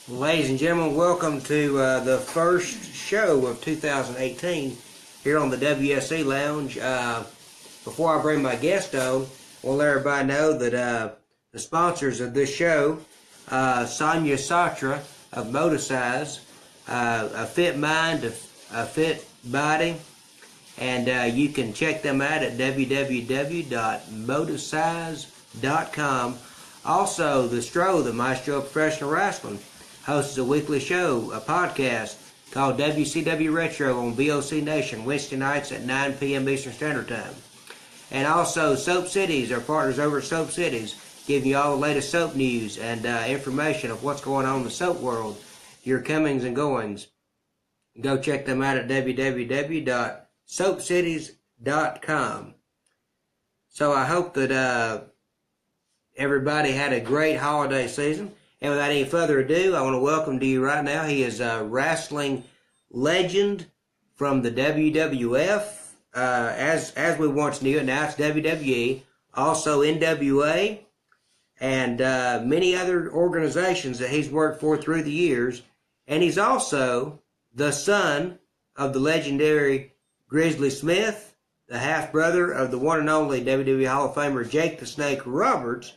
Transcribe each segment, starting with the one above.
Ladies and gentlemen, welcome to the first show of 2018 here on the WSE Lounge. Before I bring my guest on, I want to let everybody know that the sponsors of this show, Sonia Satra of Motosize, A Fit Mind, A Fit Body, and you can check them out at www.motosize.com. Also, the Stro, the Maestro of Professional Wrestling, hosts a weekly show, a podcast called WCW Retro on VOC Nation, Wednesday nights at 9 p.m. Eastern Standard Time. And also, Soap Cities, our partners over at Soap Cities, giving you all the latest soap news and information of what's going on in the soap world, your comings and goings. Go check them out at www.soapcities.com. So I hope that everybody had a great holiday season. And without any further ado, I want to welcome to you right now. He is a wrestling legend from the WWF, as we once knew it. Now it's WWE, also NWA, and many other organizations that he's worked for through the years. And he's also the son of the legendary Grizzly Smith, the half-brother of the one and only WWE Hall of Famer Jake the Snake Roberts,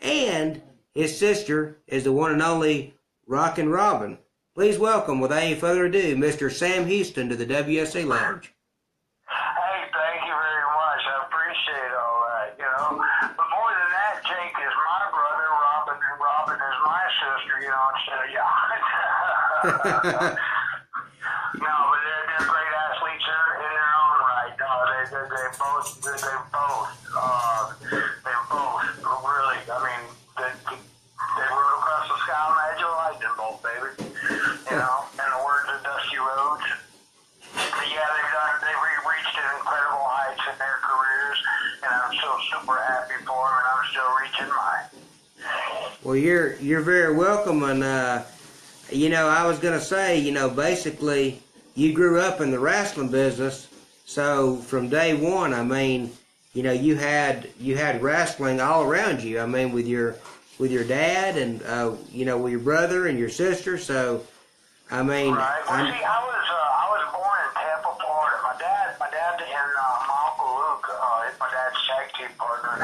and his sister is the one and only Rockin' Robin. Please welcome, without any further ado, Mr. Sam Houston to the WSE Lounge. Hey, thank you very much. I appreciate all that, But more than that, Jake is my brother, Robin is my sister, instead of y'all. No, but they're great athletes in their own right. No, they both really, they rode across the sky on the edge of lightning bolt, baby. In the words of Dusty Rhodes. But yeah, they've reached incredible heights in their careers, and I'm so super happy for them, and I'm still reaching mine. Well, you're very welcome, and I was gonna say, basically, you grew up in the wrestling business, so from day one, you had wrestling all around you. With your dad and with your brother and your sister. So, Right. Well, see, I was born in Tampa, Florida. My dad and my Uncle Luke, my dad's tag team partner,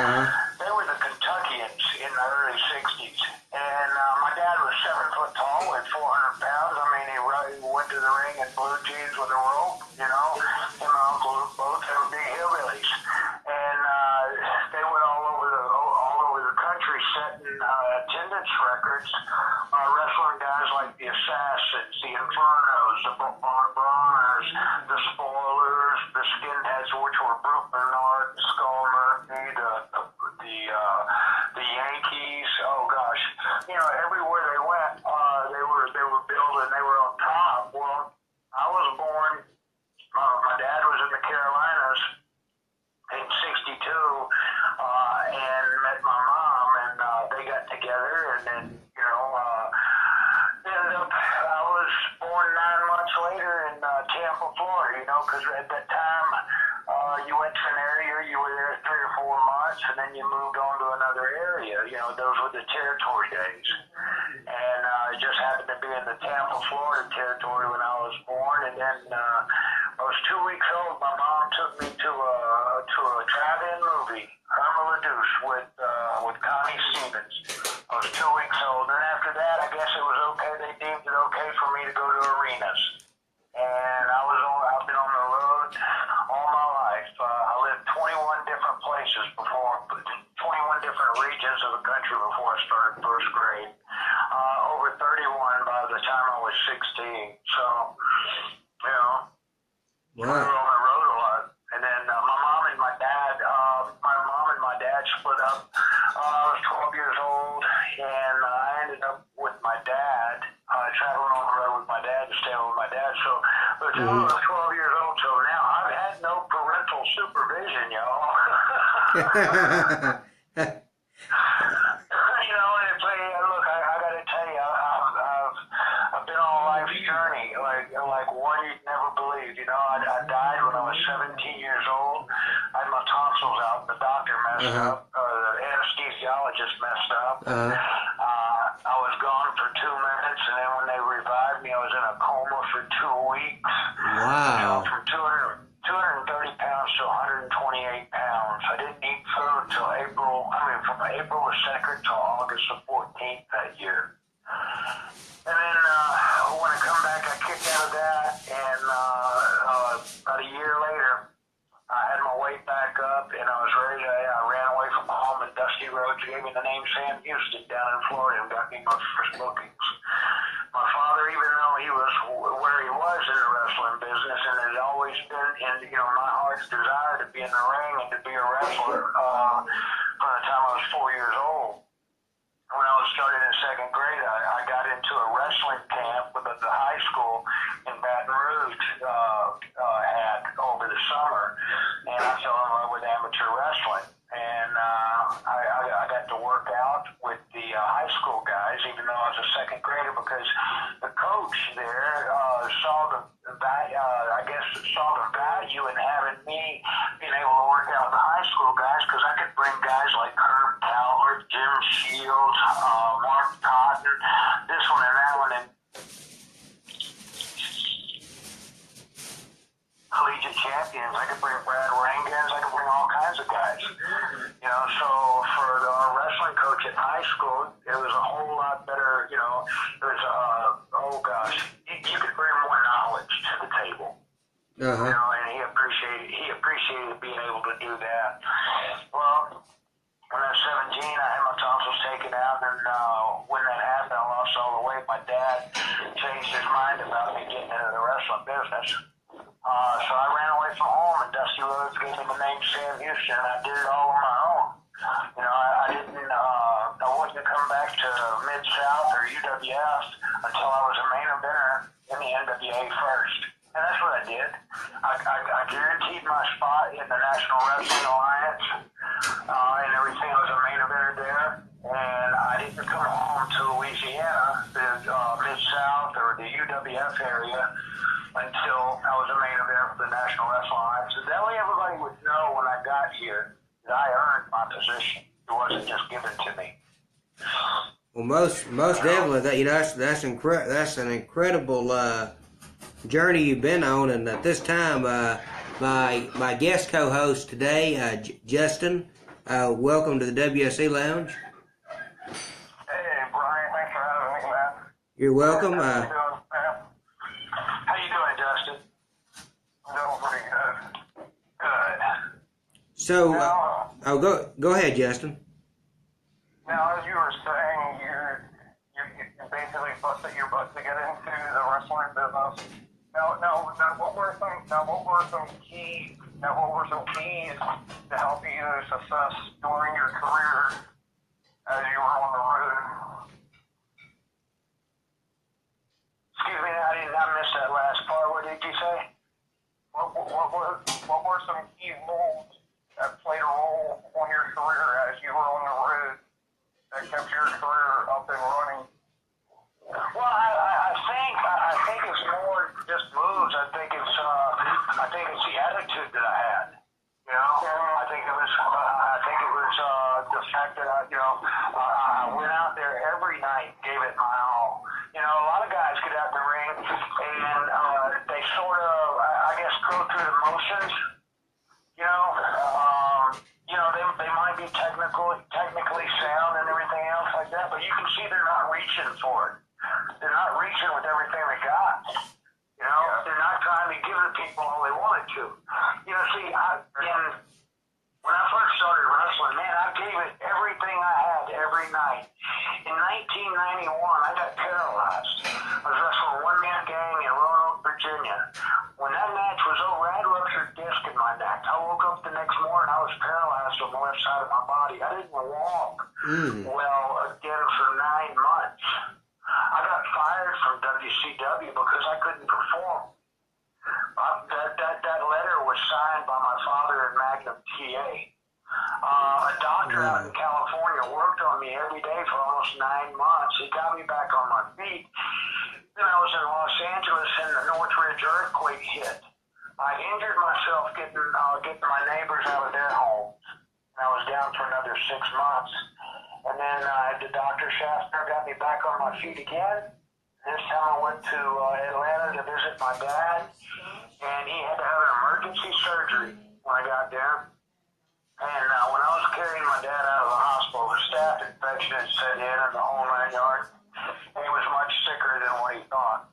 they were the Kentuckians in the early '60s. And my dad was 7 foot tall, weighed 400 pounds. He went to the ring in blue jeans with a rope. Him and Uncle Luke both were big hillbillies, and they went all over the country setting attendance records, wrestling guys like the Assassins, the Infernos, the Broners, the Spoilers, the Skinheads, which were Brooke Bernard, Skull Murphy, the Yankees. Oh gosh, everywhere they went, they were building. They were on top. Well, I was born. My dad was in the Carolinas in '62, and met my mom, and they got together, and then ended up. I was born 9 months later in Tampa, Florida. Because at that time you went to an area, you were there 3 or 4 months, and then you moved on to another area. Those were the territory days, and it just happened to be in the Tampa, Florida territory when I was born, and then. I was 2 weeks old. My mom took me to a drive-in movie, Irma La Deuce, with Connie Stevens. I was 2 weeks old, and after that, I guess it was okay. They deemed it okay for me to go to arenas, and I've been on the road all my life. I lived 21 different places 21 different regions of the country before I started first grade. Over 31 by the time I was 16. So, Wow. We were on the road a lot, and then my mom and my dad split up. I was 12 years old, and I ended up with my dad, traveling on the road with my dad and staying with my dad. So, but I was 12 years old, so now I've had no parental supervision, y'all. Look, I got to tell you, I've been on a life's journey, like one you'd never believe. I died when I was 17 years old. I had my tonsils out. The doctor messed up. The anesthesiologist messed up. I was gone for 2 minutes. minutes, and then when they revived me, I was in a coma for 2 weeks. Wow. From 230 pounds to 128 pounds. I didn't eat food until from April the 2nd to August the 14th that year. And then when I come back, I kicked out of that, and about a year later, I had my weight back up, and I was ready to, I ran away from home, and Dusty Rhodes gave me the name Sam Houston down in Florida and got me my first bookings. My father, even though he was where he was in the wrestling business, and it had always been in, my heart's desire to be in the ring and to be a wrestler from the time I was 4 years old. When I was starting in second grade, I got into a wrestling camp with the high school in Baton Rouge had over the summer, and I fell in love with amateur wrestling. And I got to work out with the high school guys, even though I was a second grader, because the coach there saw the value in having me being able to work out with the high school guys, because I could bring guys like Herb Calvert, Jim Shields, Mark Cotton, this one and that one, and collegiate champions. I could bring Brad Rangans. I could bring all kinds of guys. So for the wrestling coach at high school, it was a whole lot better. It was you could bring more knowledge to the table. Uh-huh. And he appreciated being able to do that. Well, when I was 17, I had my tonsils taken out, and when that happened, I lost all the weight. My dad changed his mind about me getting into the wrestling business. So I ran away from home, and Dusty Rhodes gave me the name Sam Houston, and I did it all on my own. I wouldn't come back to Mid-South or UWF until I was a main eventer in the NWA first. And that's what I did. I guaranteed my spot in the National Wrestling Alliance and everything. I was a main eventer there. And I didn't come home to Louisiana, the Mid-South or the UWF area, until I was a main eventer for the National Wrestling Alliance. So that way everybody would know when I got here that I earned my position. It wasn't just given to me. Well, most definitely, that's an incredible journey you've been on. And at this time, my guest co-host today, Justin, welcome to the WSE Lounge. Hey, Brian, thanks for having me, man. You're welcome. How you doing, Justin? I'm doing pretty good. Good. So, go ahead, Justin. Now, as you were saying, you basically busted your butt to get into the wrestling business. Now, what were some keys to help you success during your career as you were on the road? Excuse me, I missed that last part. What did you say? What were some key roles that played a role on your career as you were on the road that kept your career up and running? Well, I think it's more just moves. I think it's the attitude that I had. I think it was the fact that I went out there every night, gave it my all. A lot of guys get out in the ring and they sort of, I guess, go through the motions. They might be technically sound and everything else like that, but you can see they're not reaching for it. They're not reaching with everything they got. They're not trying to give the people all they wanted to. When I first started wrestling, man, I gave it everything I had every night. In 1991, I got paralyzed. I was wrestling a one-man gang in Roanoke, Virginia. When that match was over, I had a ruptured disc in my neck. I woke up the next morning, I was paralyzed on the left side of my body. I didn't walk well again for 9 months. I got fired from WCW because I couldn't perform. That letter was signed by my father and Magnum TA. A doctor out in California worked on me every day for almost 9 months. He got me back on my feet. Then I was in Los Angeles and the Northridge earthquake hit. I injured myself getting my neighbors out of their homes. And I was down for another 6 months. And then the Dr. Schaffner got me back on my feet again. This time I went to Atlanta to visit my dad, and he had to have an emergency surgery when I got there. And when I was carrying my dad out of the hospital, the staph infection had set in and the whole 9 yards. And he was much sicker than what he thought.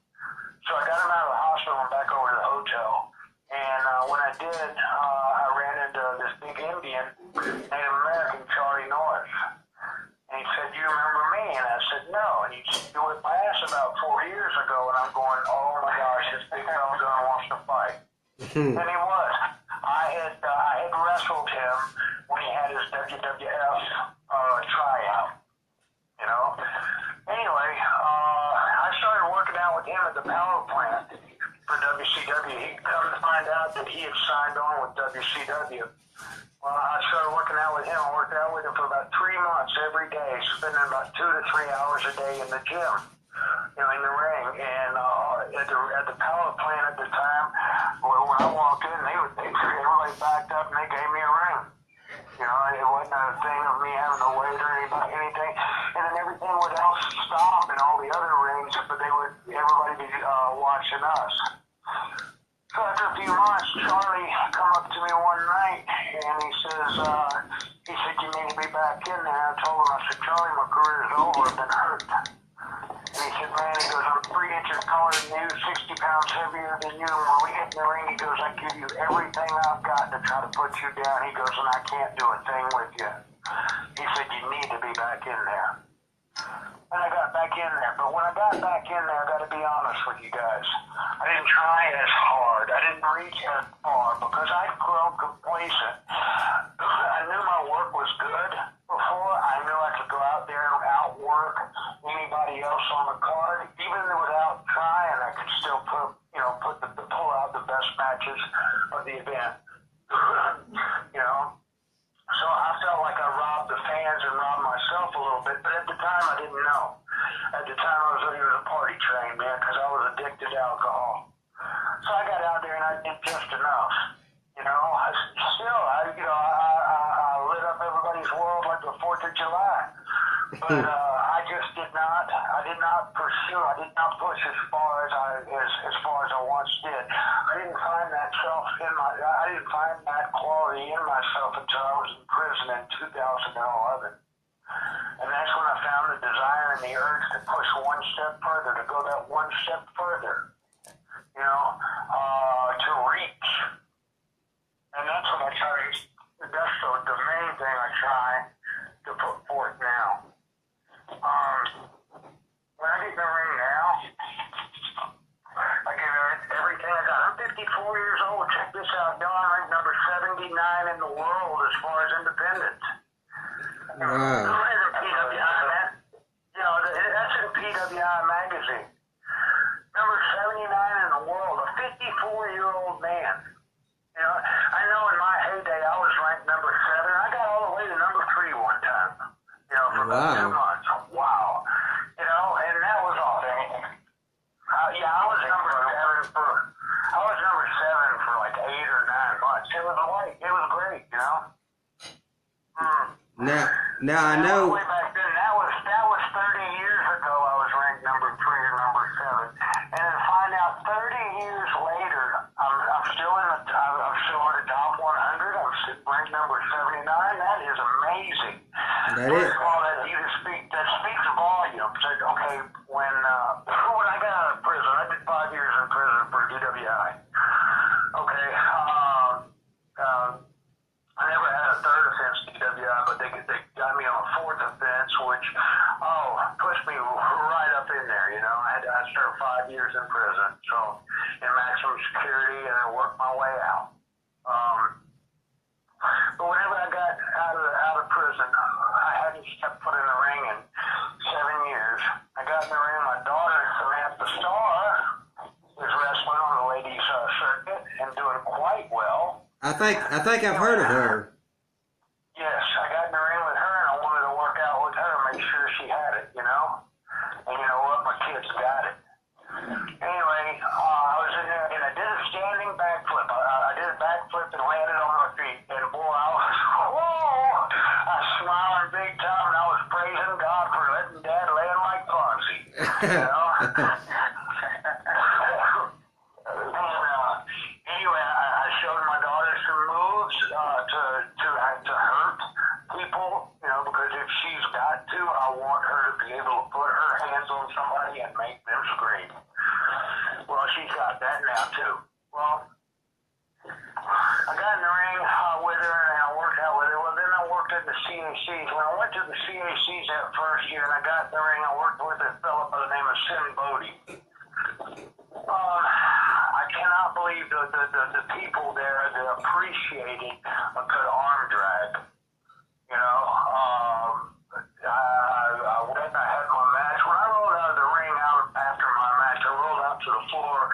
So I got him out of the hospital and back over to the hotel. And when I did, I ran into this big Indian, Native American, Charlie Norris. And he said, "You remember me?" And I said, "No." And he said, "You whipped my ass about 4 years ago." And I'm going, "Oh my gosh, this big fella gun wants to fight." And he was. I had wrestled him when he had his WWF tryout. You know. Anyway, I started working out with him at the power plant for WCW. He'd come to find out that he had signed on with WCW. Well, I started working out with him. I worked out with him for about 3 months every day, spending about 2 to 3 hours a day in the gym, in the ring. And at the power plant at the time, when I walked in, everybody backed up and they gave me a ring. It wasn't a thing of me having to wait or anything. And then everything would else stop in all the other rings, but everybody be watching us. So after a few months, Charlie come up to me one night and he said, "You need to be back in there." I told him, I said, "Charlie, my career is over. I've been hurt." And he said, "Man," he goes, "I'm 3 inches taller than you, 60 pounds heavier than you. And when we hit in the ring," he goes, "I give you everything I've got to try to put you down." He goes, "And I can't do a thing with you." He said, "You need to be back in there." And I got back in there. But when I got back in there, I got to be honest with you guys, I didn't try as hard. I didn't reach as far because I'd grown complacent. I knew my work was good before. I knew I could go out there and outwork anybody else on the card. Even without trying, I could still pull out the best matches of the event. So I felt like I robbed the fans and robbed myself a little bit, but at the time I didn't know. At the time I was a party train, man, because I was addicted to alcohol. So I got out there and I did just enough. I lit up everybody's world like the 4th of July. But I did not pursue, I did not push as far as I once did. I didn't find that quality in myself until I was in prison in 2011. And that's when I found the desire and the urge to push one step further, to go that one step further, to reach. And that's what I try, that's the main thing I try to put forth now. When I get in the ring now, I give everything I got. I'm 54 years old. Check this out. I'm ranked number 79 in the world as far as independence. Wow. That's in PWI magazine. Number 79 in the world. A 54-year-old man. I know in my heyday I was ranked number 7. I got all the way to number 3 one time. For about 2 months. Wow. And that was all. I was number 7 for like 8 or 9 months. It was great, Now I know. Way back then, that was 30 years ago. I was ranked number 3 or number 7, and then find out 30 years later, I'm still in the top 100. I'm ranked number 79. That is amazing. That is. That speaks volumes. Okay, when I got out of prison, I did 5 years in prison for DWI. Okay, I never had a third offense DWI, but they got me on a 4th offense, which pushed me right up in there. I served 5 years in prison, so in maximum security, and I worked my way out. But whenever I got out of prison, I hadn't stepped foot in the ring in 7 years. I got in the ring. My daughter, Samantha Starr, is wrestling on the ladies' circuit and doing quite well. I think I've heard of her. Yes, I got in the ring with her, and I wanted to work out with her, make sure she had it, And you know what? My kids got it. Anyway, I was in there, and I did a standing backflip. I did a backflip and landed on my feet. And boy, I was smiling big time, and I was praising God for letting Dad land like Fonzie. Anyway, I showed my daughter some moves to hurt people, you know, because if she's got to, I want her to be able to put her hands on somebody and make them scream. Well, she's got that now too. Well, I got in the ring with her and I worked out with her. Well, then I worked at the CACs. When I went to the CACs that first year and I got in the ring, I worked with a fellow by the name of Sim Bodie. I cannot believe the people there that appreciated a good arm drag. You know, I went and I had my match. When I rolled out of the ring after my match, I rolled out to the floor.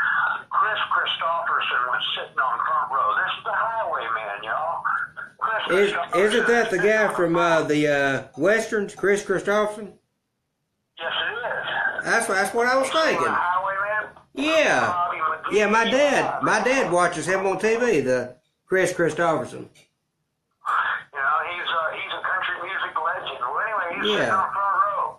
Chris Christopherson was sitting on front row. This is the Highwayman, y'all. Isn't that the guy from the Westerns, Chris Christopherson? Yes, it is. That's what I was thinking. The Highwayman? Yeah. Yeah, my dad watches him on TV, the Chris Christopherson. You know, he's a country music legend. Well, anyway, he's sitting on front row.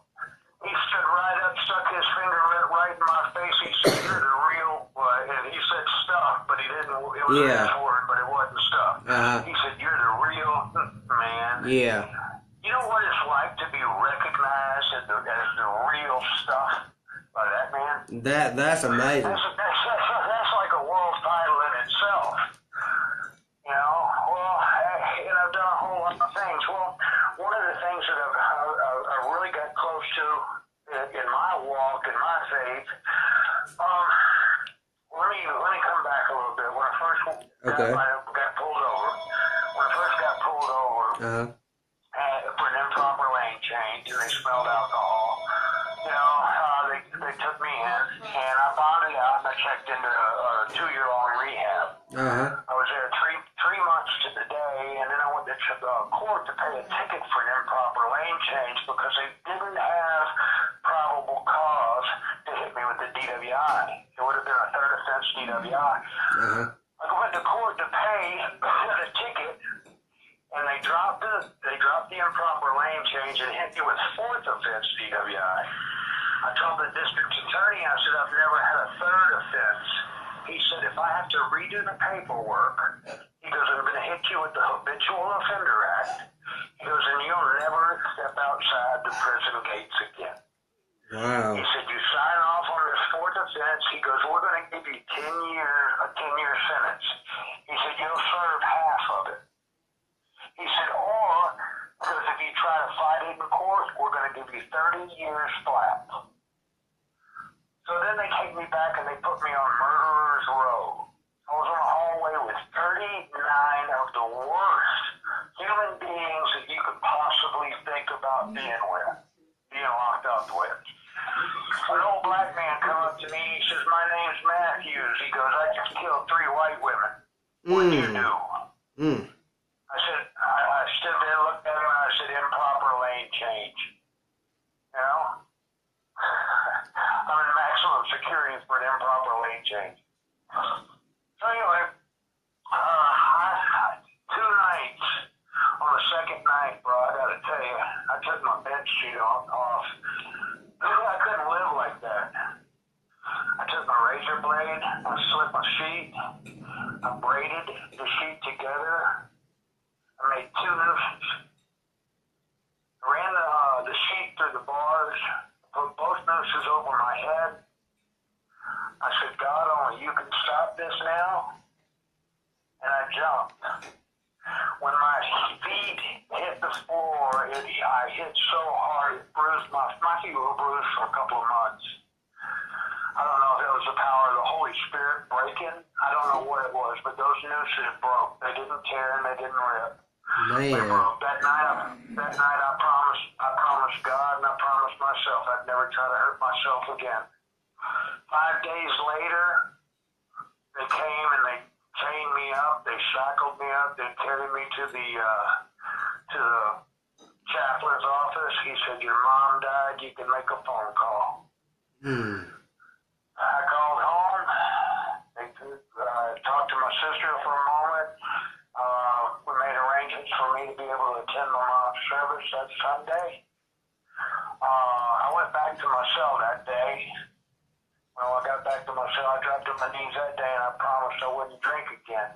He stood right up, stuck his finger right in my face. He said, "You're the real," and he said stuff, but he didn't. It was a nice word, but it wasn't stuff. He said, "You're the real man." Yeah. You know what it's like to be recognized as the real stuff by that man? That's amazing. That's like a world title in itself. You know, well, and I've done a whole lot of things. Well, one of the things that I really got close to in my walk, in my faith, let me come back a little bit. When I first got pulled over, for an improper lane change, and they smelled alcohol, you know, they took me in, and I bonded out, and I checked into a 2-year-long rehab. I was there three months to the day, and then I went to court to pay a ticket for an improper lane change because they didn't have probable cause to hit me with the DWI. It would have been a third offense DWI. I went to court to pay the ticket, and they dropped the improper lane change and hit me with fourth offense DWI. I told the district attorney, I said, I've never had a third offense. He said, if I have to redo the paperwork, he goes, I'm going to hit you with the Habitual Offender Act. He goes, and you'll never step outside the prison gates again. Wow. He said, you sign off on this fourth offense. He goes, we're going to give you a 10-year sentence. He said, you'll serve half of it. He said, or, because if you try to fight it in court, we're going to give you 30 years flat. So then they take me back and they put me on Murderer's Row. I was on a hallway with 39 of the worst human beings that you could possibly think about being locked up with. An old black man come up to me, he says, my name's Matthews. He goes, I just killed 3 white women. What'd you do? I said, I stood there, looked at him, and I said, improper lane change. You know? I'm in maximum security for an improper lane change. So anyway, 2 nights. On the second night, bro, I gotta tell you, I took my bed sheet off. I couldn't live like that. I took my razor blade, I slit my sheet, I braided the sheet together, I made 2 nooses. I ran the sheet through the bars, put both nooses over my head. I said, God, only you can stop this now. And I jumped. When my feet hit the floor, I hit so hard, it bruised my feet were bruised for a couple of months. I don't know if it was the power of the Holy Spirit breaking. I don't know what it was, but those nooses broke. They didn't tear and they didn't rip. Man. They broke. That night I promised God and I promised myself I'd never try to hurt myself again. 5 days later, they came and they chained me up, they shackled me up, they carried me to the chaplain's office. He said, your mom died, you can make a phone call. I called home, talked to my sister for a moment. We made arrangements for me to be able to attend my mom's service that Sunday. I went back to my cell that day, so I dropped to my knees that day and I promised I wouldn't drink again.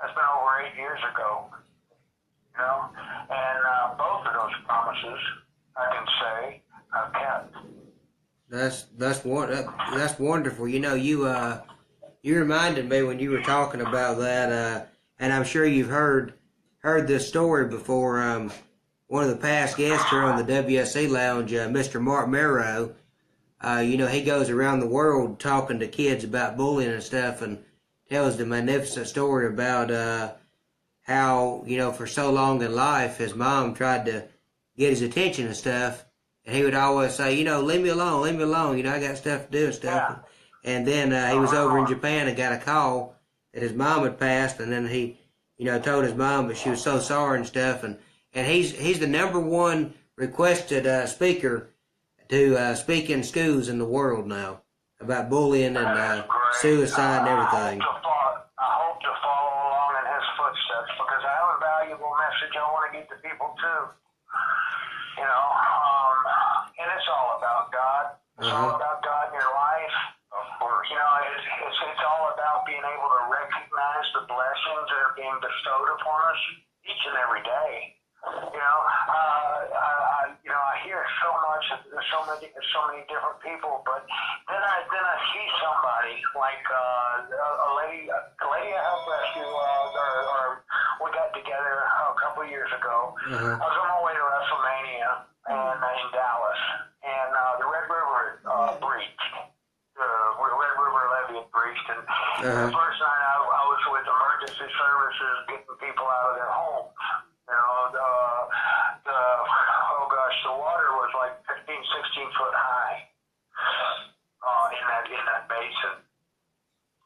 That's been over 8 years ago, you know, and both of those promises, I can say, I've kept. That's wonderful. You know, you reminded me when you were talking about that, and I'm sure you've heard this story before. One of the past guests here on the WSE Lounge, Mr. Mark Merrow, you know, he goes around the world talking to kids about bullying and stuff, and tells the magnificent story about how, you know, for so long in life, his mom tried to get his attention and stuff, and he would always say, you know, leave me alone, you know, I got stuff to do and stuff. Yeah. And then he was over in Japan and got a call that his mom had passed, and then he, you know, told his mom, but she was so sorry and stuff, and he's the #1 requested speaker to speak in schools in the world now about bullying and suicide and everything. I hope to follow along in his footsteps because I have a valuable message I want to get to people too. You know, and it's all about God. It's all about God in your life. Of course. You know, it's all about being able to recognize the blessings that are being bestowed upon us each and every day. You know, I hear so much, there's so many different people, but then I see somebody like a lady I helped rescue, or we got together a couple of years ago. I was on my way to WrestleMania in Dallas, and the Red River breached. The Red River levee had breached, and the first night I was with emergency services getting people out of their homes. You know, the water was like 15, 16 foot high in that basin.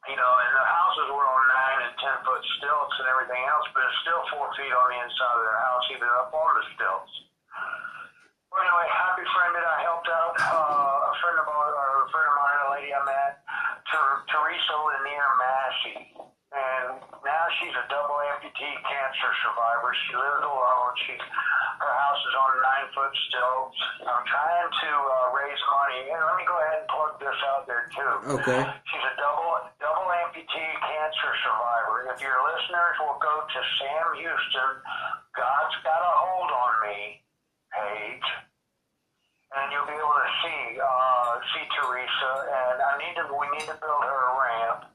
You know, and the houses were on 9 and 10 foot stilts and everything else, but it's still 4 feet on the inside of their house, even up on the stilts. Well, anyway, I befriended, I helped out a friend of mine, a lady I met, Teresa Lanier Massey. And now she's a double amputee cancer survivor. She lives alone. Her house is on 9 foot stilts. I'm trying to raise money. And let me go ahead and plug this out there too. Okay. She's a double amputee cancer survivor. If your listeners will go to Sam Houston, God's Got a Hold on Me page, and you'll be able to see Teresa. And we need to build her a ramp.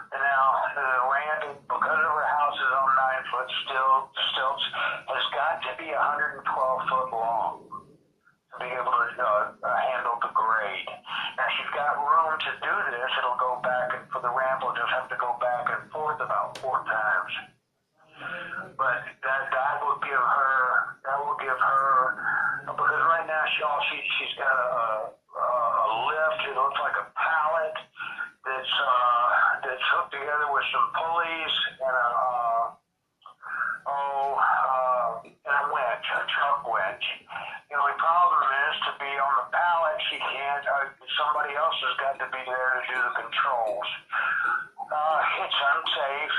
And now the ramp, because of her house is on 9 foot stilts, has got to be 112 foot long to be able to handle the grade. Now she's got room to do this. It'll go back, and for the ramp, we'll just have to go back and forth about 4 times. But that will give her, because right now she's got a lift. It looks like a pallet that's hooked together with some pulleys and a winch, a truck winch. The only problem is to be on the pallet, she can't. Somebody else has got to be there to do the controls. It's unsafe.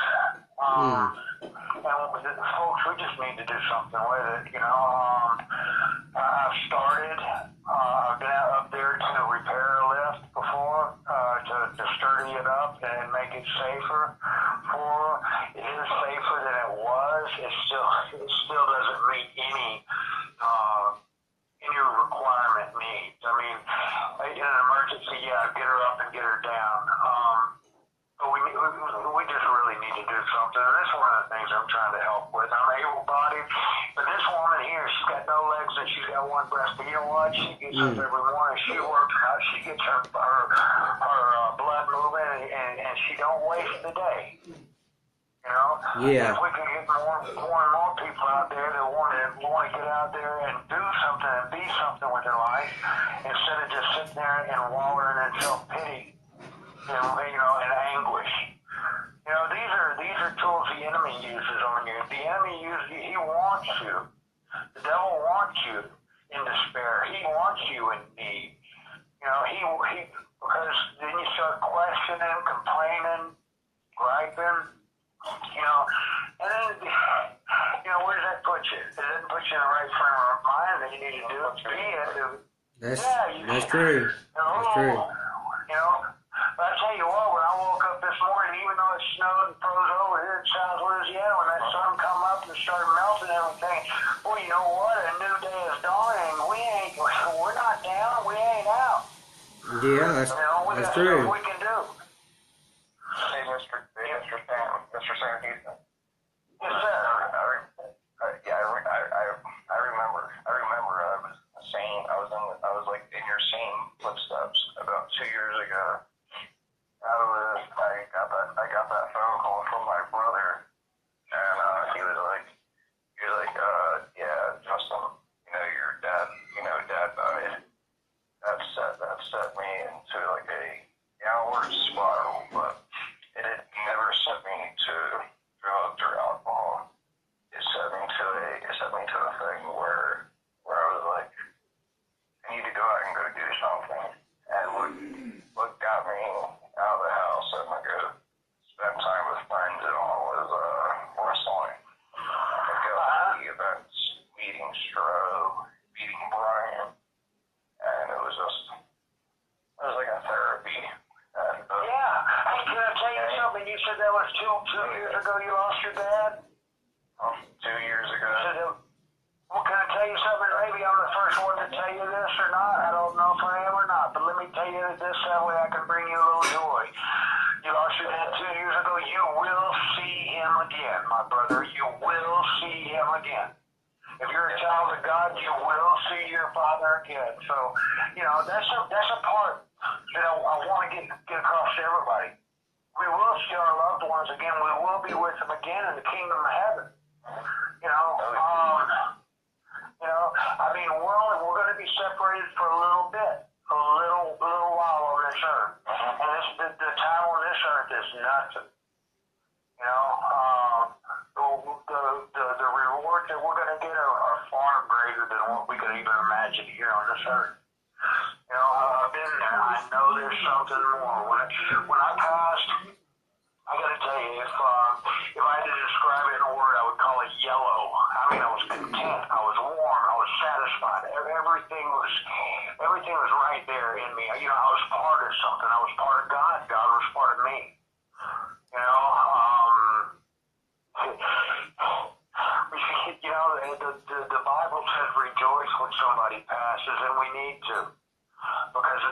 And folks, we just need to do something with it. You know, I've started. I've been out up there to repair a lift before, to sturdy it up and make it safer. It is safer than it was. It still doesn't meet any requirement needs. I mean, in an emergency, get her up and get her down. But we just really need to do something. And that's one of the things I'm trying to help with. I'm able-bodied, but this woman here, she's got no legs and she's got one breast. But you know what? She gets up every morning. She works out. She gets her blood moving, and she don't waste the day. You know? Yeah. If we can get more and more people out there that want to get out there and do something and be something with their life, instead of just sitting there and wallowing in self-pity, and anguish. You know, these are tools the enemy uses on you. The enemy he wants you. The devil wants you in despair. He wants you in need. You know, he because then you start questioning, complaining, griping. You know, and then, where does that put you? It doesn't put you in the right frame of mind that you need to do it to be in. That's true. That's true. You know, I tell you what, when I woke up this morning, even though it snowed and froze over here in South Louisiana, when that sun come up and started melting everything, boy, you know what? A new day is dawning. We're not down. We ain't out. Yeah, that's true. We can do. Hey, Mr. Sam Houston. Yes, sir. I remember I was like in your same footsteps about 2 years ago. I got that phone call from my brother, and he was like, yeah, Justin, dad died. That set me into like a downward spiral, but it had never set me to drugs or alcohol. It set me to a thing where I was like, I need to go out and go do something. And what got me out of the house and I go spend time with friends and all was wrestling. I go to the events, meeting Stro, meeting Brian, and it was like a therapy. And, yeah. Hey, can I tell you something? You said that was two years ago you lost your dad? 2 years ago. Well, can I tell you something? Maybe I'm the first one to tell you this or not. I don't know if I am or not, but let me tell you this, that way I can bring you a little joy. You lost your dad 2 years ago. You will see him again, my brother. You will see him again. If you're a child of God, you will see your father again. So, that's a part that I want to get across to everybody. We will see our loved ones again. We will be with them again in the kingdom of heaven. We're going to be separated for a little bit, a little while on this earth. And the time on this earth is nothing. The rewards that we're going to get are far greater than what we could even imagine here on this earth. I've been there. I know there's something more. When I passed, I got to tell you, if I had to describe it in a word, I would call it yellow. I mean, I was content. I was warm. I was satisfied. Everything was right there in me. I was part of something. I was part of God. God was part of me. The Bible says rejoice when somebody passes, and we need to, because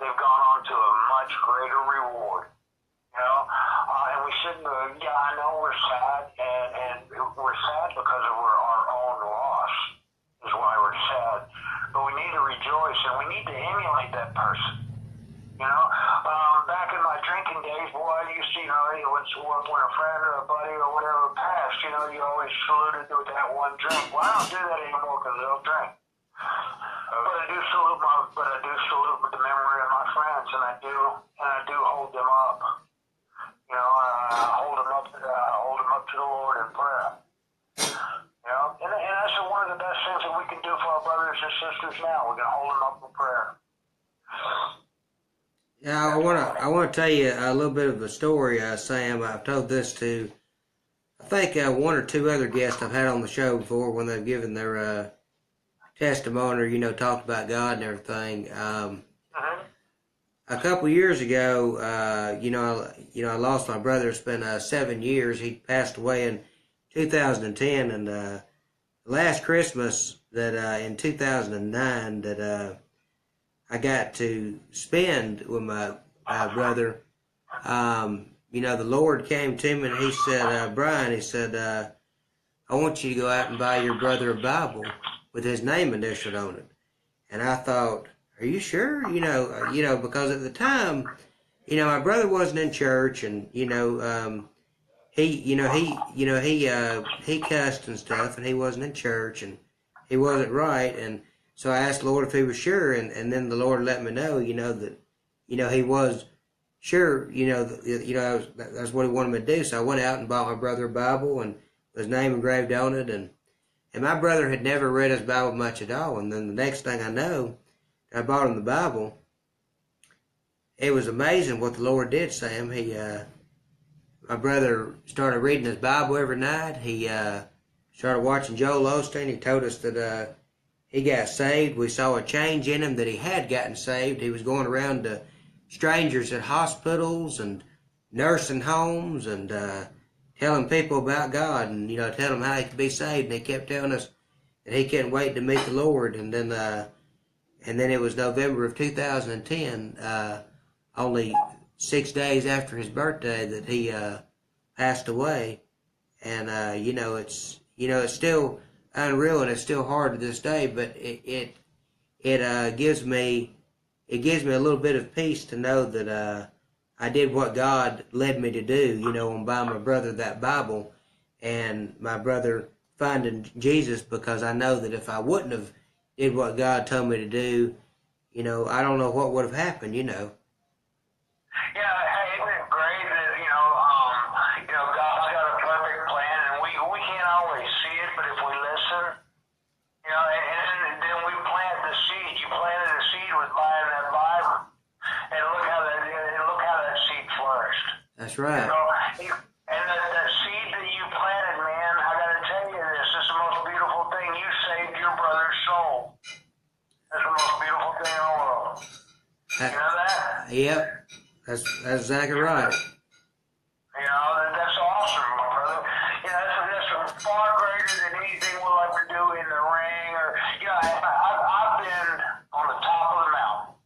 they've gone on to a much greater reward. And we shouldn't. I know we're sad, and we're sad because of our own loss is why we're sad. But we need to rejoice, and we need to emulate that person. Back in my drinking days, boy, I used to, when a friend or a buddy or whatever passed, you always saluted with that one drink. Well, I don't do that anymore because they'll drink. But I do salute with the memory of my friends, and I do hold them up. I hold them up to the Lord in prayer. And that's one of the best things that we can do for our brothers and sisters now. We can hold them up in prayer. Yeah, I want to tell you a little bit of a story, Sam. I've told this to, I think, one or two other guests I've had on the show before when they've given their testimony or, talked about God and everything. A couple years ago, I lost my brother. It's been 7 years. He passed away in 2010, and last Christmas that in 2009 that I got to spend with my brother. The Lord came to me and he said, Brian, he said, I want you to go out and buy your brother a Bible with his name initialed on it. And I thought, are you sure? Because at the time, my brother wasn't in church, and he cussed and stuff, and he wasn't in church, and he wasn't right, and so I asked the Lord if he was sure, and then the Lord let me know, that, he was sure, that's what he wanted me to do. So I went out and bought my brother a Bible, and his name engraved on it, and my brother had never read his Bible much at all. And then the next thing I know, I bought him the Bible. It was amazing what the Lord did, Sam. My brother started reading his Bible every night. He started watching Joel Osteen. He told us that he got saved. We saw a change in him, that he had gotten saved. He was going around to strangers at hospitals and nursing homes and telling people about God and, telling them how they could be saved. And he kept telling us that he couldn't wait to meet the Lord. And then it was November of 2010, only 6 days after his birthday, that he passed away. And it's still unreal, and it's still hard to this day. But it gives me a little bit of peace to know that I did what God led me to do. On buying my brother that Bible, and my brother finding Jesus, because I know that if I wouldn't have did what God told me to do, I don't know what would have happened. Yeah, hey, isn't it great that, God's got a perfect plan, and we can't always see it, but if we listen, and then we plant the seed. You planted the seed with buying that Bible, and look how that seed flourished. That's right. And that seed that you planted, man, I got to tell you this is the most beautiful thing. You saved your brother's soul. That's the most beautiful thing in the world. You know that? Yep. That's exactly right. That's awesome, my brother. That's far greater than anything we'll ever do in the ring. Or, I've been on the top of the mountain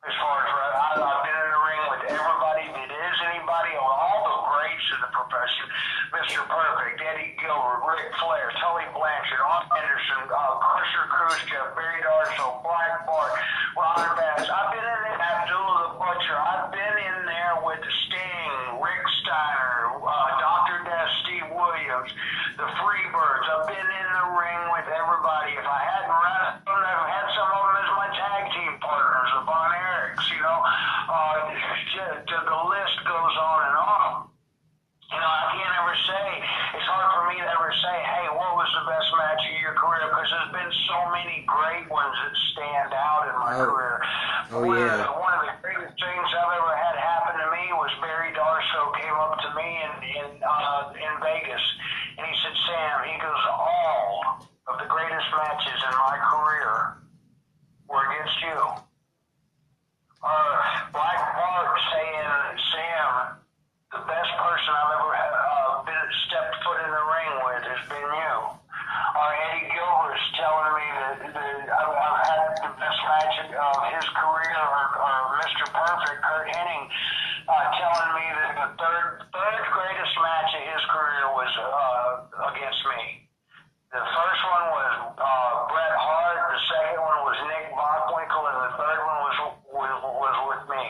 as far as I've been in the ring with everybody that is anybody, all the greats of the profession. Mr. Perfect, Eddie Gilbert, Ric Flair, Tully Blanchard, Arn Anderson, Crusher Khrushchev, Barry Darsow, Black Bart, Ron Bass. I've been in there, Abdullah the Butcher. I've been in there with Sting, Rick Steiner, Dr. Death, Steve Williams, the Freebirds. I've been in the ring with everybody. If I hadn't run them, I've had some of them as my tag team partners, the Von Erichs, the list goes on and on. I can't ever say, it's hard for me to ever say, hey, what was the best match of your career? Because there's been so many great ones that stand out in my career. One of the greatest things I've ever had happen to me was Barry Darsow came up to me in Vegas, and he said, Sam, he goes, all of the greatest matches in my career were against you. Black Bart saying, Sam, the best person I've ever stepped foot in the ring with has been you. Eddie Gilbert's telling me that I've had the best match of his career, or Mr. Perfect, Kurt Hennig, telling me that the third greatest match of his career was against me. The first one was Bret Hart, the second one was Nick Bockwinkel, and the third one was with me.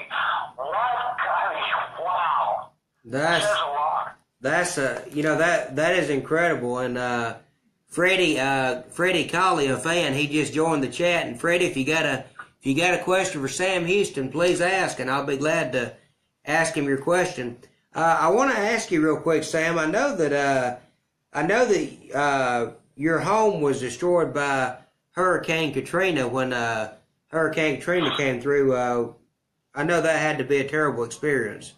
Wow. That says a lot. That is incredible. And Freddie Colley, a fan, he just joined the chat. And Freddie, if you got a question for Sam Houston, please ask, and I'll be glad to ask him your question. I want to ask you real quick, Sam. I know that your home was destroyed by Hurricane Katrina when Hurricane Katrina came through. I know that had to be a terrible experience.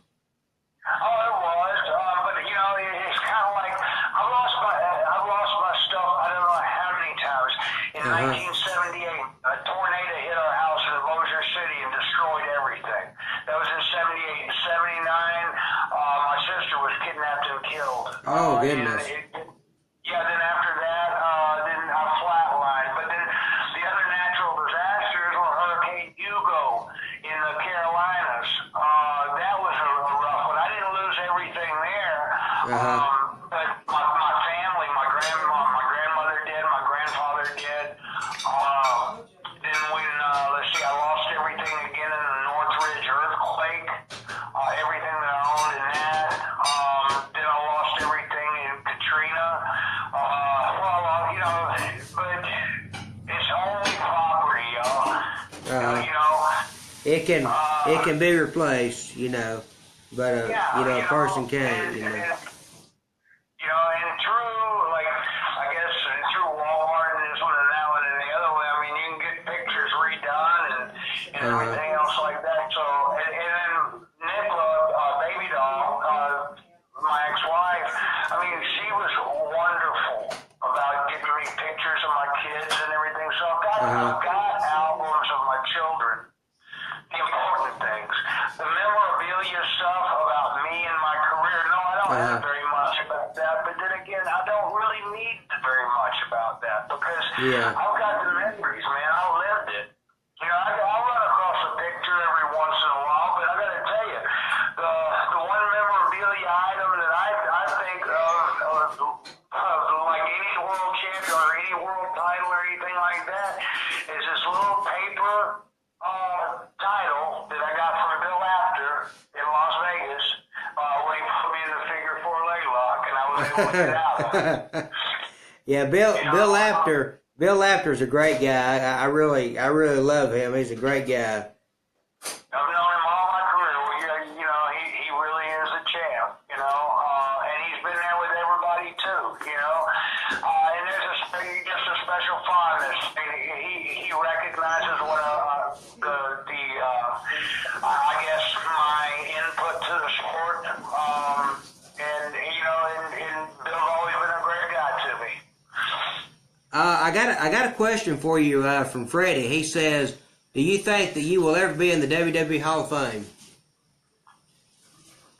Oh, it was, but it's kind of like I've lost my stuff. I don't know how many times. In 1978, a tornado hit our house in Bossier City and destroyed everything. That was in 78. In 79, my sister was kidnapped and killed. Oh, goodness. Then after that, then I flatlined. But then the other natural disasters were Hurricane Hugo in the Carolinas. That was a rough one. I didn't lose everything there. But my family, my grandmother did, my grandfather did. Then when, I lost everything again in the Northridge earthquake. Everything that I owned in that. Then I lost everything in Katrina. But it's only property, y'all. It can be replaced, but a person can't, And through Walmart and this one and that one and the other one, I mean, you can get pictures redone and everything else like that. So, and then Nicola, baby doll, my ex-wife, I mean, she was wonderful about giving me pictures of my kids and everything. So I've got albums of my children. The important things. Yeah. I've got the memories, man. I lived it. You know, I'll run across a picture every once in a while, but I got to tell you, the one memorabilia item that I think of like any world champion or any world title or anything like that, is this little paper title that I got from Bill Apter in Las Vegas when he put me in the figure 4 leg lock, and I was able to get out of it. Yeah, Bill Apter's a great guy. I really love him. He's a great guy. I've known him all my career. You know, he really is a champ, you know, and he's been there with everybody too, you know. And there's just a special fondness. He recognizes what I guess my input to the sport, and you know, and Bill's always been a great guy to me. I got a question for you from Freddie. He says, do you think that you will ever be in the WWE Hall of Fame?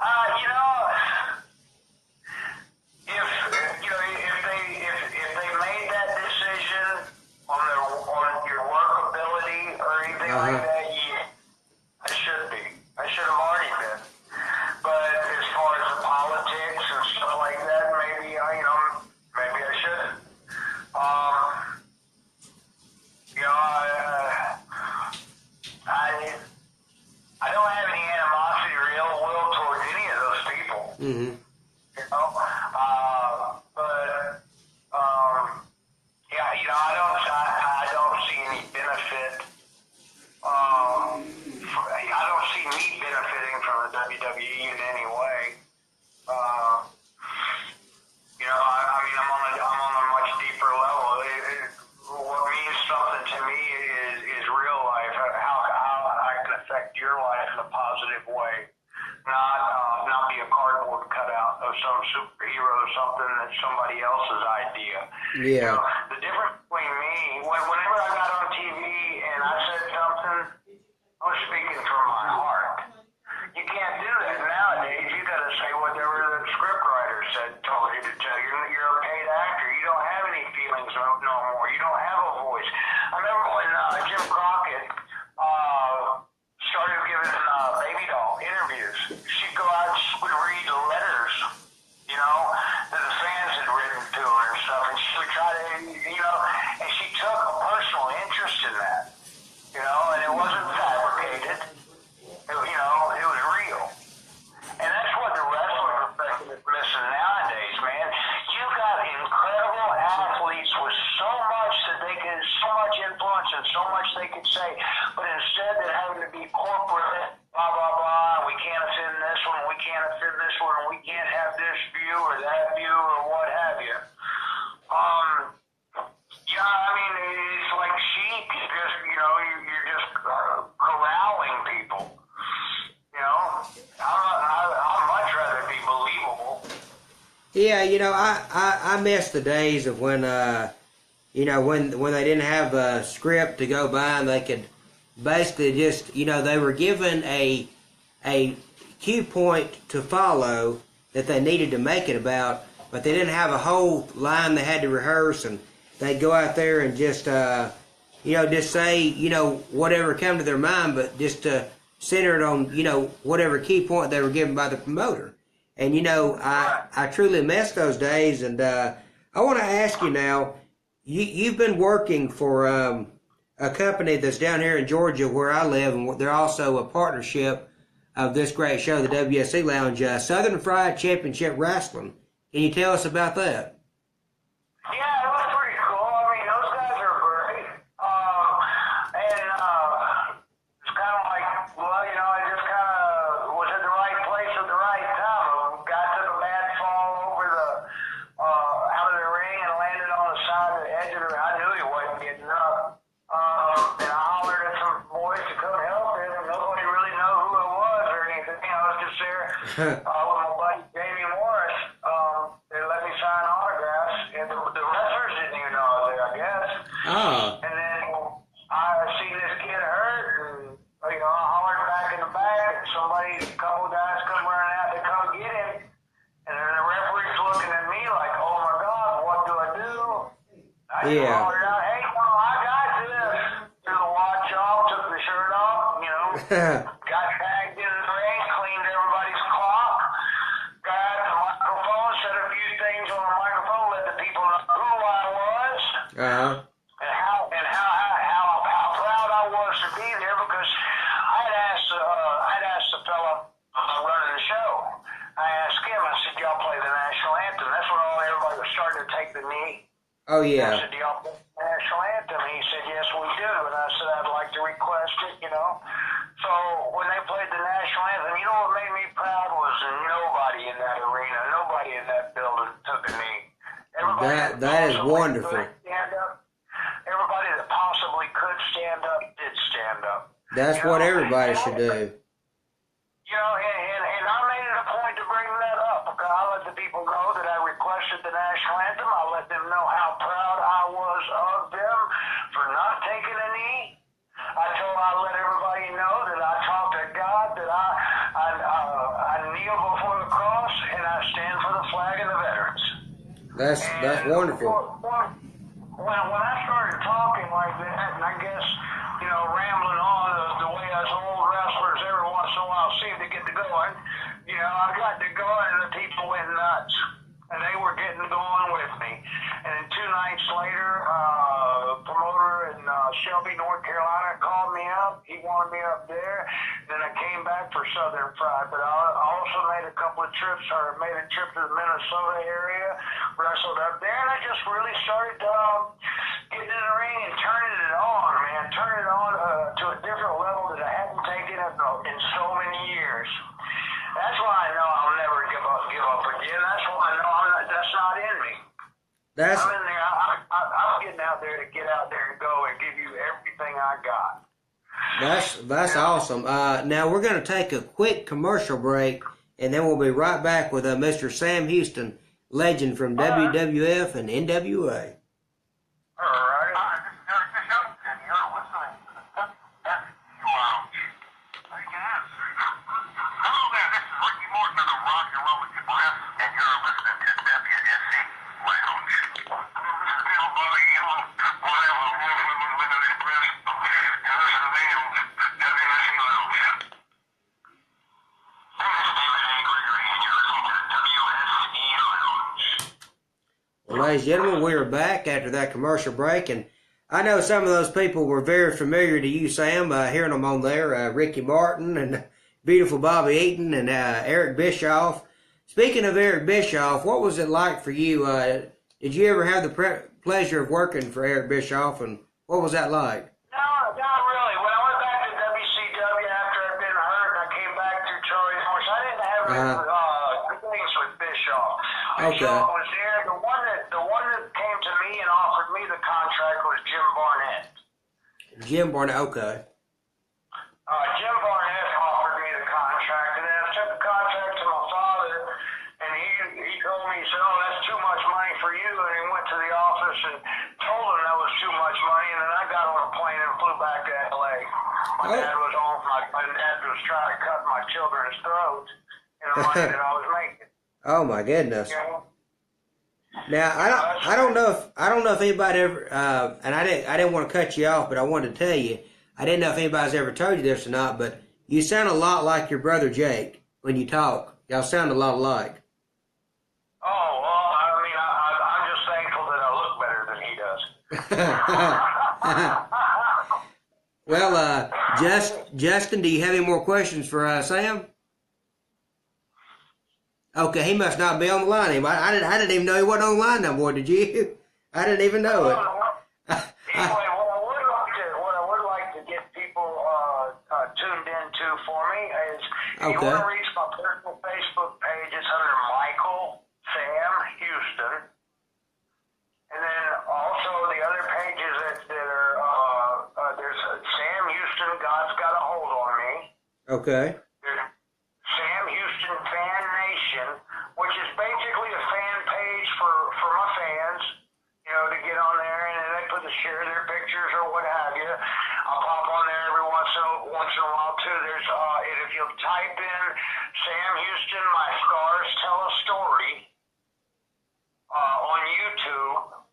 You know, if they made that decision on your workability or anything like that, yeah, I should be. I should have already been. But as far as the politics and stuff like that, maybe I shouldn't. You know, I don't have any animosity or ill will towards any of those people. Mm-hmm. You know, but yeah, you know, I don't see any benefit. I don't see me benefiting from the WWE in any way. You know, I mean, I'm on a much deeper level. What means something to me is real life. How I can affect your life in a positive way. Not be a cardboard cutout of some superhero or something that's somebody else's idea. Yeah. You know, the difference between me, whenever I got on TV and I said something, I was speaking from my heart. You can't do that nowadays. You got to say whatever the scriptwriter told you to tell you. You're a paid actor. You don't have any feelings no more. You don't have a voice. I remember when Jim Crockett started giving Baby Doll interviews. She'd go out and she would read letters, you know, that the fans had written to her and stuff, and she would try to, you know, and she took a personal interest in that, you know, and it wasn't fabricated. You know, it was real. And that's what the wrestling profession is missing nowadays, man. You've got incredible athletes with so much influence and so much they could say, but instead they're having to be corporate, blah, blah, blah, we can't offend this one, we can't offend this one, we can't have this view or that view or what have you. Yeah, I mean, it's like sheep. You're just corralling people. You know, I'd much rather be believable. Yeah, you know, I miss the days of when, you know, when they didn't have a script to go by and they could basically just, you know, they were given a cue point to follow that they needed to make it about, but they didn't have a whole line they had to rehearse, and they'd go out there and just, you know, just say, you know, whatever come to their mind, but just center it on, you know, whatever key point they were given by the promoter. And, you know, I truly miss those days, and I want to ask you now, you've been working for a company that's down here in Georgia where I live, and they're also a partnership of this great show, the WSE Lounge, Southern Fried Championship Wrestling. Can you tell us about that? Yeah, it was pretty cool. I mean, those guys are great. And it's kind of like, well, you know, I just kind of was at the right place at the right time. Got to the bad fall over the out of the ring and landed on the side of the edge of the ring. I knew he wasn't getting up. And I hollered at some boys to come help him, and nobody really knew who it was or anything. I was just there with my buddy Jamie Morris. They let me sign autographs, and the wrestlers didn't even know I was there, I guess. Oh. And then I seen this kid hurt, and you know, I hollered back in the back, and a couple of guys come running out to come get him. And then the referee's looking at me like, oh my God, what do I do? I just hollered out, hey, got tagged in the ring, cleaned everybody's clock, got the microphone, said a few things on the microphone, let the people know who I was, Uh-huh. and how proud I was to be there, because I'd asked the fella running the show. I asked him, I said, y'all play the national anthem? That's when everybody was starting to take the knee. Oh, yeah. I said, do y'all play the national anthem? And he said, yes, we do. And I said, I'd like to request it, you know. So when they played the national anthem, you know what made me proud was nobody in that arena, nobody in that building took a knee. That is wonderful. Everybody that possibly could stand up did stand up. That's what everybody should do. You know, and I made it a point to bring that up, because I let the people know that I requested the national anthem. I let them know how proud I was of them for not taking a knee. I let everybody know that I talked to God, that I kneel before the cross, and I stand for the flag and the veterans. That's wonderful. When I started talking like that, and I guess, you know, rambling on the way us old wrestlers every once in a while seem to get to going, you know, I got to going and the people went nuts. And they were getting going with me. And then 2 nights later, promoter in Shelby, North Carolina called me up. He wanted me up there. Then I came back for Southern Pride. But I also made a couple of trips, or made a trip to the Minnesota area, wrestled up there, and I just really started getting in the ring and turning it on, man. Turning it on to a different level that I hadn't taken it in so many years. That's why I know I'll never give up again. That's why I know that's not in me. I'm in there. I'm getting out there to get out there and go and give you everything I got. That's awesome. Now we're going to take a quick commercial break, and then we'll be right back with Mr. Sam Houston, legend from WWF and NWA. All right. Hi, this is Eric Bishop, and you're listening to the WSE Lounge. Yes. Hello there, this is Ricky Morton of the Rock and Roll Express, and you're listening to WSE Lounge. This is Bill Buggy on Live on Wolf Express. You're listening to me on WSE Lounge. This is David A. Gregory, and you're listening to WSE Lounge. Well, ladies and gentlemen, we are back after that commercial break, and I know some of those people were very familiar to you, Sam, hearing them on there, Ricky Martin and beautiful Bobby Eaton and Eric Bischoff. Speaking of Eric Bischoff, what was it like for you? Did you ever have the pleasure of working for Eric Bischoff, and what was that like? No, not really. When I went back to WCW after I'd been hurt and I came back through Charlie Horse, I didn't have any things with Bischoff. Bischoff was there. The one that came to me and offered me the contract was Jim Barnett. Jim Barnett, okay. Jim Barnett offered me the contract, and then I took the contract to my father, and he told me, he said, oh, that's too much money for you, and he went to the office and told him that was too much money, and then I got on a plane and flew back to L.A. My dad was trying to cut my children's throats in the money that I was making. Oh my goodness. You know? Now I don't know if anybody ever and I didn't want to cut you off, but I wanted to tell you, I didn't know if anybody's ever told you this or not, but you sound a lot like your brother Jake when you talk. Y'all sound a lot alike. Oh, well, I mean, I'm just thankful that I look better than he does. Well, Justin, do you have any more questions for Sam? Okay, he must not be on the line anymore. I didn't even know he wasn't on the line no more, did you? I didn't even know it. Anyway, what I would like to get people tuned into for me is, if you want to reach my personal Facebook page, it's under Michael Sam Houston. And then also the other pages that are, there's Sam Houston, God's Got a Hold on Me. Okay. There's Sam Houston Fan Nation, which is basically a fan page for my fans, you know, to get on there and they put to share their pictures or what have you. I'll pop on there every once in a while too. There's if you'll type in Sam Houston, My Scars Tell a Story on YouTube,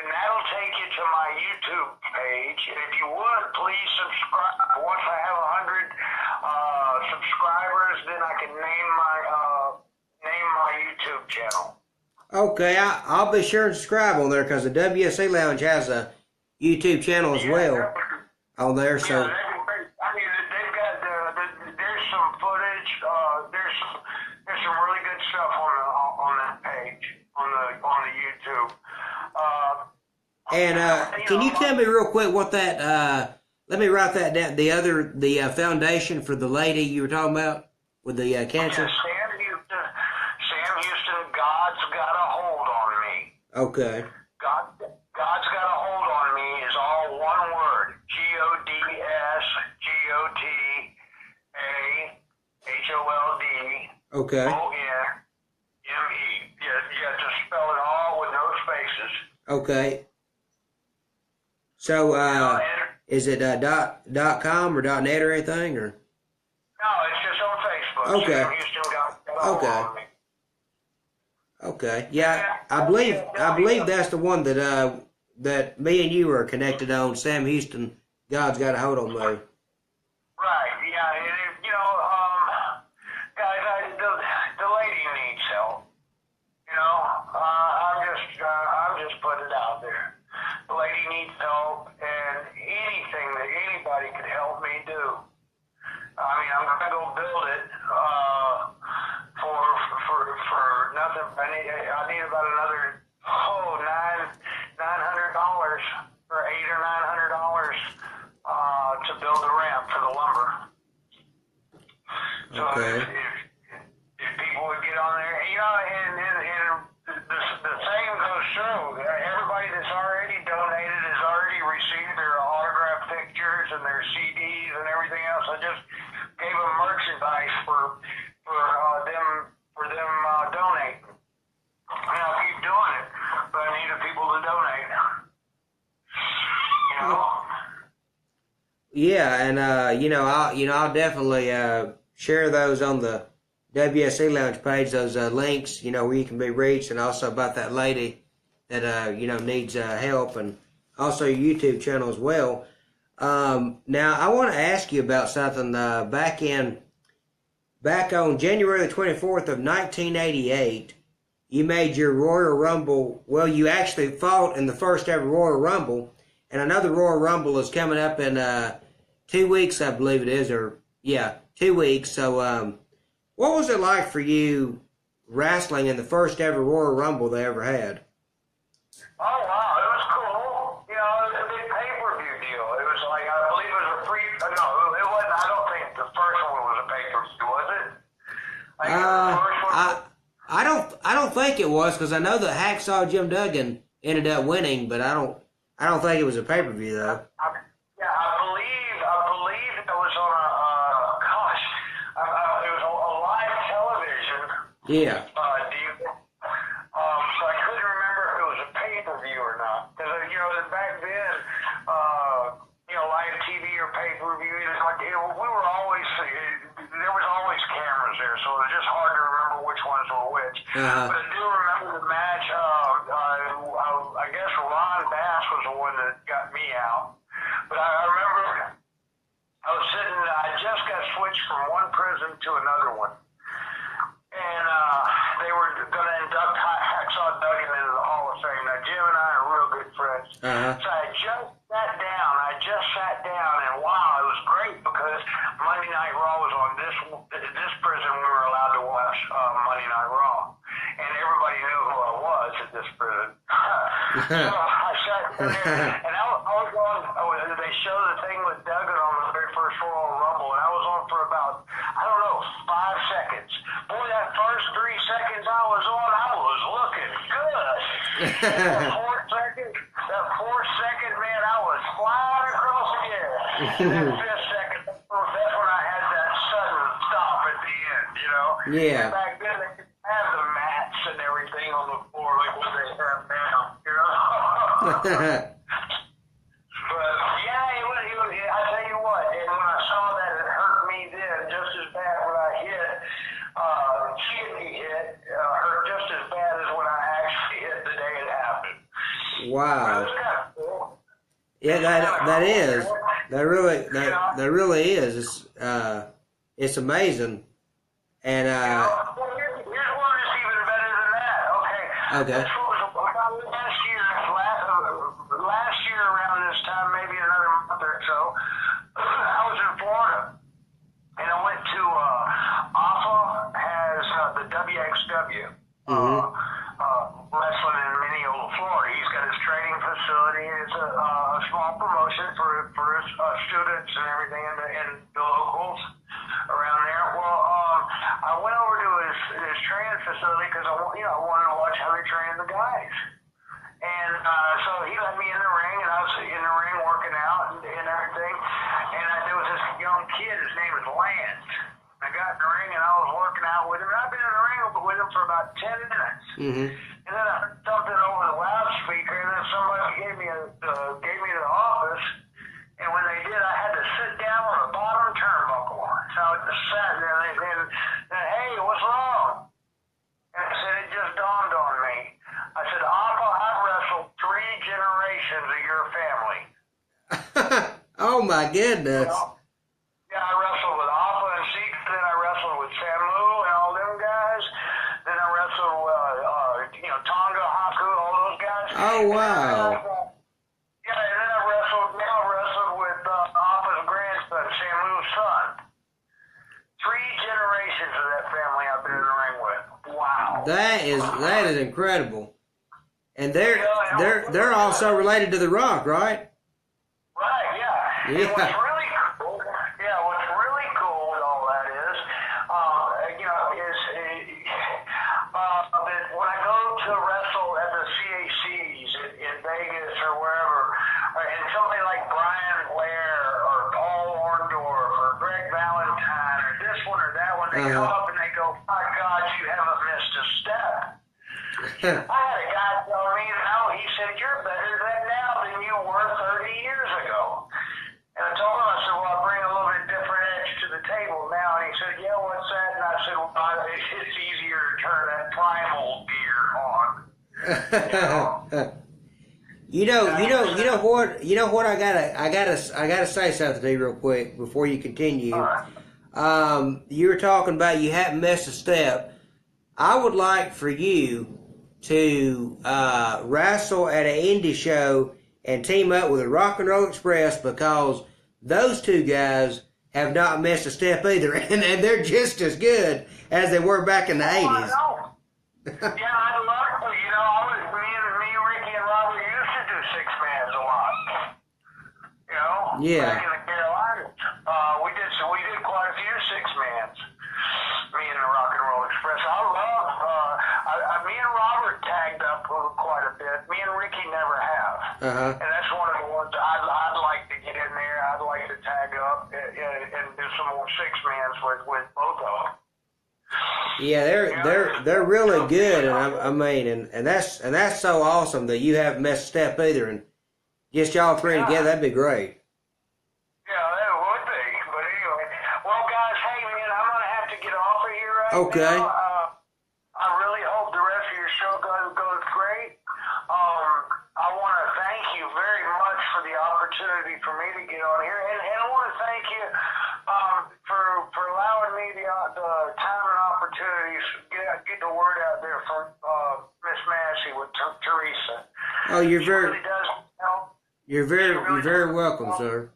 and that'll take you to my YouTube page. And if you would, please subscribe. Once I have 100 Okay, I'll be sure and subscribe on there because the WSE Lounge has a YouTube channel as well on there. So I mean, they've got there's some footage. There's some really good stuff on that page on the YouTube. and can you tell me real quick what that? Let me write that down. The foundation for the lady you were talking about with the cancer. Sam Houston, God's got a hold on me. Okay. God's got a hold on me is all one word. GODSGOTAHOLD. Okay. ONME. You have to spell it all with no spaces. Okay. So is it .com or .net or anything or? No, it's just on Facebook. Okay. Sam Houston got a hold on me. Okay. Yeah, I believe that's the one that me and you are connected on. Sam Houston, God's got a hold on me. Right. Yeah. Guys, the lady needs help. I'm just putting it out there. The lady needs help, and anything that anybody could help me do. I mean, I'm gonna go build it for nothing. I need about another $900 or $800 or $900 to build the ramp for the lumber. So Okay. if people would get on there, and the same goes through. Everybody that's already donated has already received their autograph pictures and their CDs and everything else. I just gave them merchandise for them donating. I'll keep doing it, but I need the people to donate. Yeah, and I'll definitely share those on the WSE Lounge page. Those links, where you can be reached, and also about that lady that needs help, and also your YouTube channel as well. Now I want to ask you about something. Back on January the 24th of 1988, you made your Royal Rumble. Well, you actually fought in the first ever Royal Rumble, and another Royal Rumble is coming up in 2 weeks, I believe it is, 2 weeks. So, what was it like for you wrestling in the first ever Royal Rumble they ever had? Oh, wow, it was cool. It was a big pay-per-view deal. It was like, I believe it was a free, no, it wasn't, I don't think the first one was a pay-per-view, was it? I think the first one I don't think it was, because I know that Hacksaw Jim Duggan ended up winning, but I don't think it was a pay-per-view though. I believe it was on it was a live television. Yeah. Deal. So I couldn't remember if it was a pay-per-view or not. Because, back then, live TV or pay-per-view, we were always, there was always cameras there, so it was just hard to remember which ones were which. Uh-huh. But I do remember the match, I guess Ron Bass was the one that got me out. But I remember I just got switched from one prison to another one. And they were going to induct Hacksaw Duggan into the Hall of Fame. Now, Jim and I are real good friends. Uh-huh. So I just sat down, and wow, it was great because Monday Night Raw was on this prison. We were allowed to watch Monday Night Raw. And everybody knew who I was at this prison. So I sat there, and I was on, they showed the thing with Duggan on the very first Royal Rumble, and I was on for about, 5 seconds. Boy, that first 3 seconds I was on, I was looking good. That fourth second, man, I was flying across the air. And that fifth second, that's when I had that sudden stop at the end, Yeah. And back then, they didn't have the mats and everything on the floor like what they have now, But, yeah, it was, I tell you what, and when I saw that, it hurt me then just as bad when I hit, hurt just as bad as when I actually hit the day it happened. Wow. It was kind of cool. Yeah, that is. That really is. It's amazing. And Well, here's one that's even better than that. Okay, Okay. This was about last year around this time, maybe another month or so. I was in Florida, and I went to AFA has the WXW wrestling in Mineola, Florida. He's got his training facility. It's a small promotion for his students and everything, and the locals around there. Well, I went over to his training facility because I wanted to watch how they train the guys. And so he let me in the ring, and I was in the ring working out and everything. And there was this young kid. His name was Lance. I got in the ring, and I was working out with him. And I've been in the ring with him for about 10 minutes. Mm-hmm. And then I heard something over the loudspeaker, and then somebody gave me the office. And when they did, I had to sit down on the bottom turnbuckle. So I just sat there, and they said, "Hey, what's wrong?" And I said, "It just dawned on me." I said, "Appa, I've wrestled 3 generations of your family." Oh my goodness. Yeah, I wrestled with Appa and Sika, then I wrestled with Samu and all them guys. Then I wrestled Tonga, Haku, all those guys. Oh wow. Yeah, and then I wrestled with Appa's grandson, Samu's son. 3 generations of that family I've been in the ring with. Wow. That is incredible. And they're also related to The Rock, right? Right, yeah. Yeah. And what's really cool with all that is, that when I go to wrestle at the CACs in Vegas or wherever, and somebody like Brian Blair or Paul Orndorff or Greg Valentine or this one or that one, they come up and they go, "My God, you haven't missed a step." I had a guy tell me, he said, "You're better now than you were 30 years ago." And I told him, I said, "Well, I bring a little bit different edge to the table now." And he said, "Yeah, what's that?" And I said, "Well, it's easier to turn that primal gear on." You know what? I gotta say something to you real quick before you continue. You were talking about you hadn't missed a step. I would like for you to wrestle at an indie show and team up with the Rock and Roll Express, because those 2 guys have not missed a step either, and they're just as good as they were back in the 80s. I know. Yeah, I'd love to. Me, Ricky, and Robert used to do 6-mans a lot. Yeah. Back in the Carolinas, we did quite a few 6-mans. Me and the Rock and Roll Express. I love. Me and Robert tagged up quite a bit. Me and Ricky never have. And that's one of the ones I'd like to get in there. I'd like to tag up and do some more 6-mans with both of them. Yeah, they're really good, and and that's so awesome that you haven't missed a step either, and just y'all 3 together, that'd be great. Yeah, that would be. But anyway, well, guys, hey man, I'm gonna have to get off of here right Okay. now. I really hope the rest of your show goes great. I want to thank you very much for the opportunity for me to get on here, and I want to thank you for allowing me the time and opportunities to get the word out there from Miss Massey with Teresa. Oh, you're really does help. You're very welcome, sir.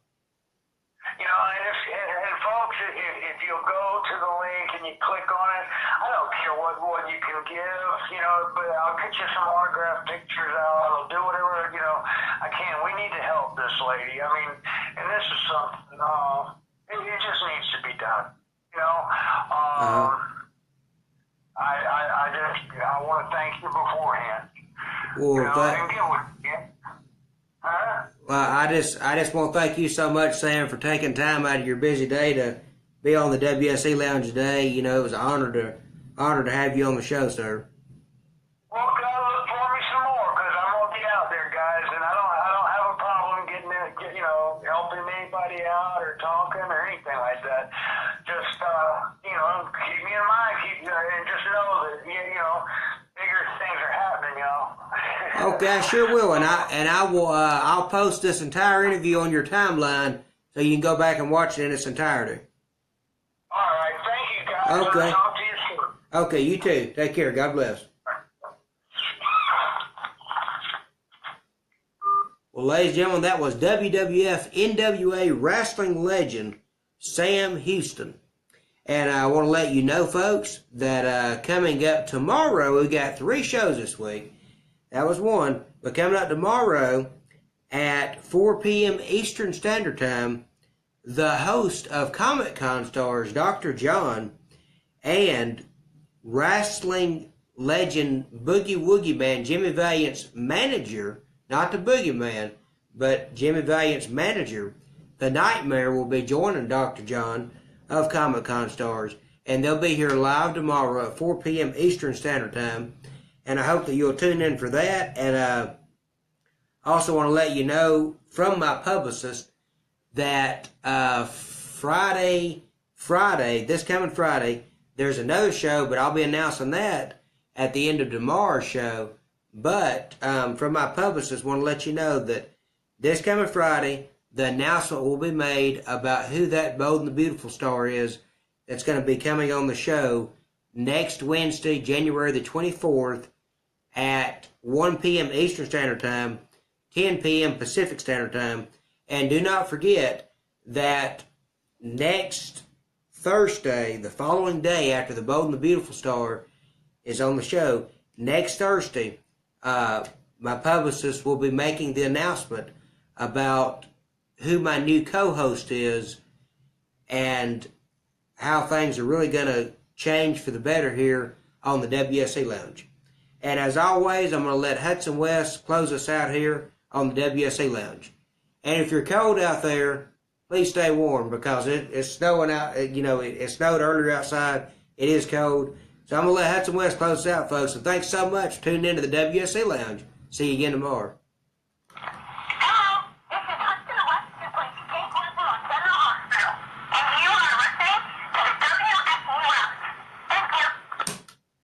And folks, if you'll go to the link and you click on it, I don't care what you can give, but I'll get you some autographed pictures out. I'll do whatever, I can. We need to help this lady. I mean, and this is something, it just needs to be done, I want to thank you beforehand. Well, I just want to thank you so much, Sam, for taking time out of your busy day to be on the WSE Lounge today. It was an honor to have you on the show, sir. Well, look for me some more, because I'm gonna be out there, guys, and I don't have a problem getting helping anybody out or talking or anything like that. Just keep me in mind, and just know that bigger things are happening, Okay, I sure will, and I will. I'll post this entire interview on your timeline so you can go back and watch it in its entirety. All right, thank you, guys. Okay. I'll talk to you soon. Okay, you too. Take care. God bless. Well, ladies and gentlemen, that was WWF NWA wrestling legend Sam Houston. And I want to let you know, folks, that coming up tomorrow, we got 3 shows this week. That was one. But coming up tomorrow at 4 p.m. Eastern Standard Time, the host of Comic-Con Stars, Dr. John, and wrestling legend Boogie Woogie Man, Jimmy Valiant's manager, not the Boogie Man, but Jimmy Valiant's manager, the Nightmare, will be joining Dr. John of Comic-Con Stars, and they'll be here live tomorrow at 4 p.m. Eastern Standard Time, and I hope that you'll tune in for that. And I also want to let you know from my publicist that Friday, this coming Friday, there's another show, but I'll be announcing that at the end of tomorrow's show. But from my publicist, I want to let you know that this coming Friday, the announcement will be made about who that Bold and the Beautiful star is that's going to be coming on the show next Wednesday, January the 24th at 1 p.m. Eastern Standard Time, 10 p.m. Pacific Standard Time. And do not forget that next Thursday, the following day after the Bold and the Beautiful star is on the show, next Thursday, my publicist will be making the announcement about who my new co-host is and how things are really going to change for the better here on the WSE Lounge. And as always, I'm going to let Hudson West close us out here on the WSE Lounge. And if you're cold out there, please stay warm, because it's snowing out. It snowed earlier outside. It is cold. So I'm going to let Hudson West close us out, folks. And thanks so much for tuning into the WSE Lounge. See you again tomorrow.